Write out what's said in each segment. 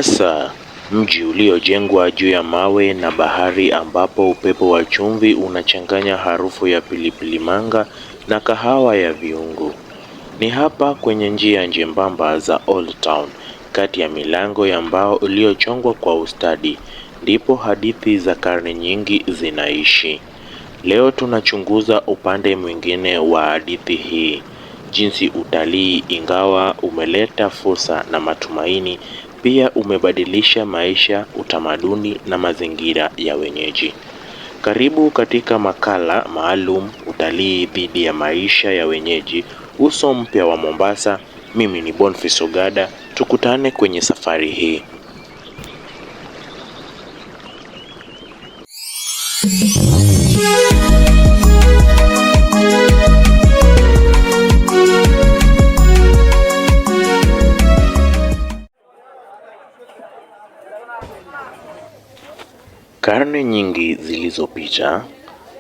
Mombasa, mji uliojengwa juu ya mawe na bahari, ambapo upepo wa chumvi unachanganya harufu ya pilipili manga na kahawa ya viungo. Ni hapa kwenye njia nyembamba za Old Town, kati ya milango ya mbao iliyochongwa kwa ustadi, ndipo hadithi za karne nyingi zinaishi. Leo tunachunguza upande mwingine wa hadithi hii, jinsi utalii, ingawa umeleta fursa na matumaini, pia umebadilisha maisha, utamaduni na mazingira ya wenyeji. Karibu katika makala maalum, utalii dhidi ya maisha ya wenyeji, uso mpya wa Mombasa. Mimi ni Boniface Ogada, tukutane kwenye safari hii. Karne nyingi zilizopita,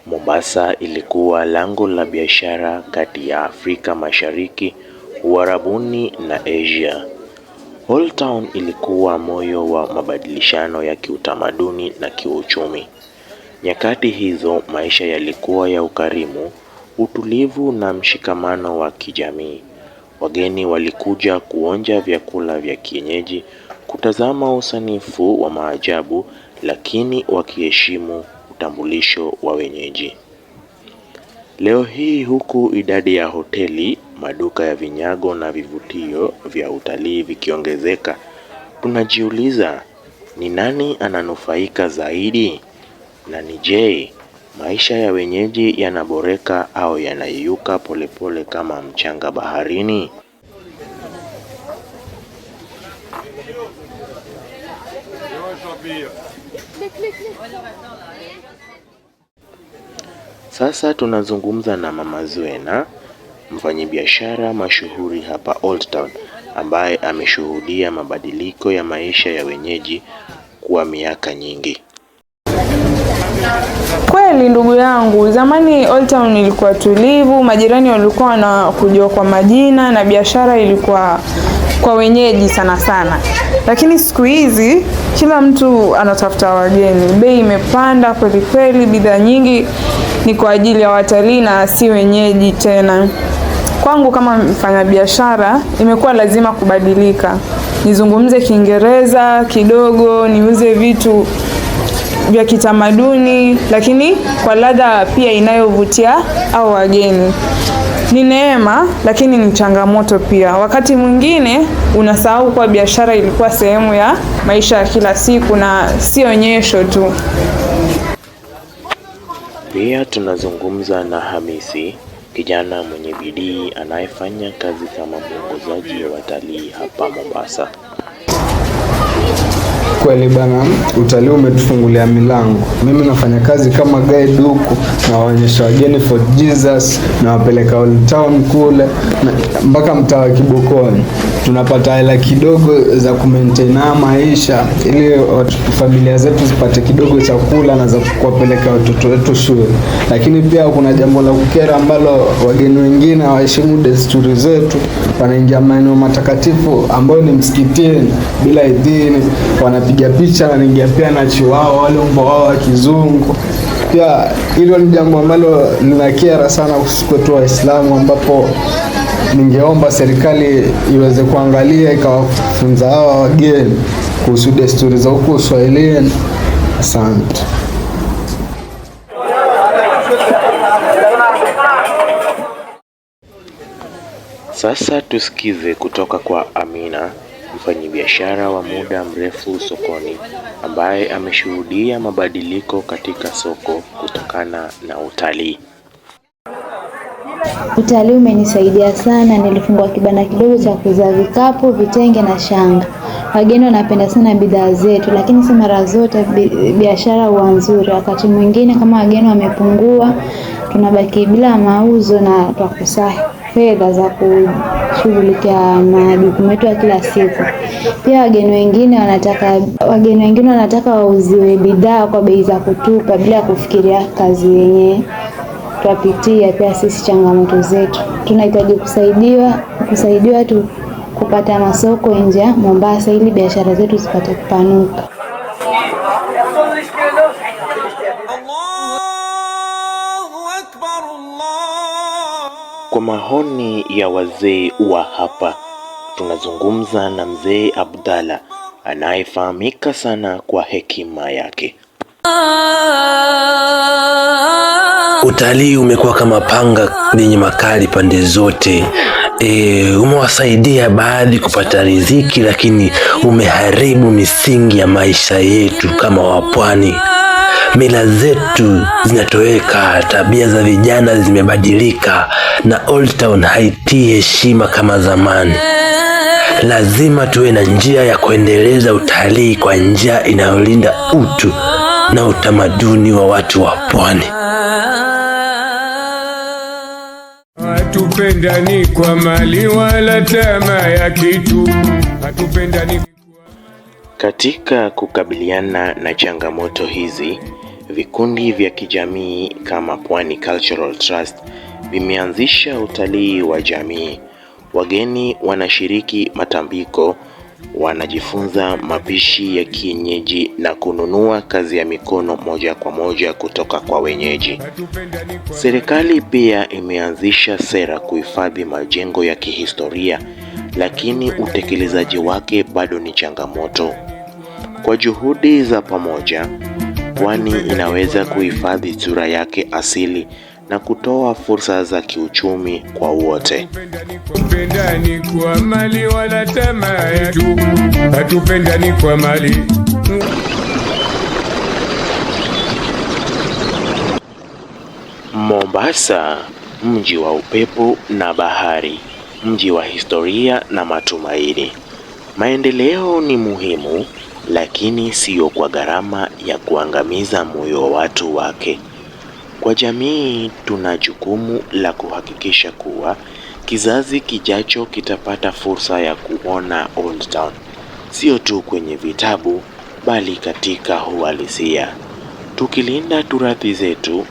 Mombasa ilikuwa lango la biashara kati ya Afrika Mashariki, Uarabuni na Asia. Old Town ilikuwa moyo wa mabadilishano ya kiutamaduni na kiuchumi. Nyakati hizo maisha yalikuwa ya ukarimu, utulivu na mshikamano wa kijamii. Wageni walikuja kuonja vyakula vya kienyeji, kutazama usanifu wa maajabu, lakini wakiheshimu utambulisho wa wenyeji. Leo hii, huku idadi ya hoteli, maduka ya vinyago na vivutio vya utalii vikiongezeka, tunajiuliza, ni nani ananufaika zaidi? Na ni je, maisha ya wenyeji yanaboreka au yanayeyuka polepole kama mchanga baharini? Sasa tunazungumza na Mama Zuena, mfanyabiashara mashuhuri hapa Old Town, ambaye ameshuhudia mabadiliko ya maisha ya wenyeji kwa miaka nyingi. Kweli ndugu yangu, zamani Old Town ilikuwa tulivu, majirani walikuwa wanakujua kwa majina na biashara ilikuwa kwa wenyeji sana sana. Lakini siku hizi kila mtu anatafuta wageni. Bei imepanda kweli kweli, bidhaa nyingi ni kwa ajili ya watalii na si wenyeji tena. Kwangu kama mfanyabiashara imekuwa lazima kubadilika. Nizungumze Kiingereza kidogo, niuze vitu vya kitamaduni, lakini kwa ladha pia inayovutia au wageni. Ni neema, lakini ni changamoto pia. Wakati mwingine unasahau kwa biashara ilikuwa sehemu ya maisha ya kila siku na si onyesho tu. Pia tunazungumza na Hamisi, kijana mwenye bidii anayefanya kazi kama mwongozaji wa watalii hapa Mombasa. Kweli bana, utalii umetufungulia milango. Mimi nafanya kazi kama guide huku, na waonyesha wageni Fort Jesus, na wapeleka Old Town kule mpaka mtaa wa Kibokoni. Tunapata hela kidogo za kumaintain maisha ili familia zetu zipate kidogo chakula na za kuwapeleka watoto wetu shule. Lakini pia kuna jambo la kukera ambalo wageni wengine hawaheshimu desturi zetu, wanaingia maeneo matakatifu ambayo ni msikitini bila idhini, wanapiga picha na wanaingia pia na chiwao wale mbwa wao wa kizungu. Pia hilo ni jambo ambalo linakera sana kwetu Waislamu, ambapo ningeomba serikali iweze kuangalia ikawafunza hawa wageni kuhusu desturi za huko Uswahilini. Asante. Sasa tusikize kutoka kwa Amina, mfanyabiashara wa muda mrefu sokoni, ambaye ameshuhudia mabadiliko katika soko kutokana na utalii. Utalii umenisaidia sana. Nilifungua kibanda kidogo cha kuuza vikapu, vitenge na shanga. Wageni wanapenda sana bidhaa zetu, lakini si mara zote biashara huwa nzuri. Wakati mwingine kama wageni wamepungua, tunabaki bila mauzo na tukosa fedha za kushughulikia majukumu yetu ya kila siku. Pia wageni wengine wanataka wauziwe bidhaa kwa bei za kutupa bila kufikiria kazi yenyewe twapitia. Pia sisi changamoto zetu tunahitaji kusaidiwa tu kupata masoko nje ya Mombasa ili biashara zetu zipate kupanuka. Kwa maoni ya wazee wa hapa, tunazungumza na mzee Abdalla anayefahamika sana kwa hekima yake. Utalii umekuwa kama panga lenye makali pande zote. Umewasaidia baadhi kupata riziki, lakini umeharibu misingi ya maisha yetu kama wapwani. Mila zetu zinatoweka, tabia za vijana zimebadilika, na Old Town haitii heshima kama zamani. Lazima tuwe na njia ya kuendeleza utalii kwa njia inayolinda utu na utamaduni wa watu wa pwani. Hatupendani kwa mali wala tamaa ya kitu. Hatupendani. Katika kukabiliana na changamoto hizi, vikundi vya kijamii kama Pwani Cultural Trust vimeanzisha utalii wa jamii. Wageni wanashiriki matambiko, wanajifunza mapishi ya kienyeji na kununua kazi ya mikono moja kwa moja kutoka kwa wenyeji. Serikali pia imeanzisha sera kuhifadhi majengo ya kihistoria, lakini utekelezaji wake bado ni changamoto. Kwa juhudi za pamoja, pwani inaweza kuhifadhi sura yake asili na kutoa fursa za kiuchumi kwa wote. Hatupendani kwa mali wala tamaa yetu. Hatupendani kwa mali. Mombasa, mji wa upepo na bahari, mji wa historia na matumaini. Maendeleo ni muhimu, lakini sio kwa gharama ya kuangamiza moyo wa watu wake. Kwa jamii, tuna jukumu la kuhakikisha kuwa kizazi kijacho kitapata fursa ya kuona Old Town, sio tu kwenye vitabu, bali katika uhalisia. Tukilinda turathi zetu,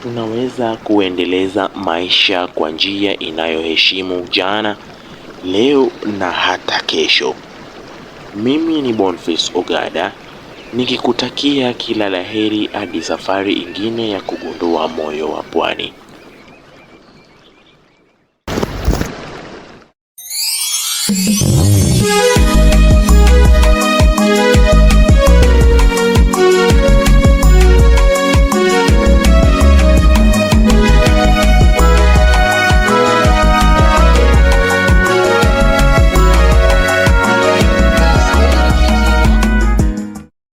tunaweza kuendeleza maisha kwa njia inayoheshimu jana, leo na hata kesho. Mimi ni Boniface Ogada, nikikutakia kila laheri hadi safari ingine ya kugundua moyo wa pwani.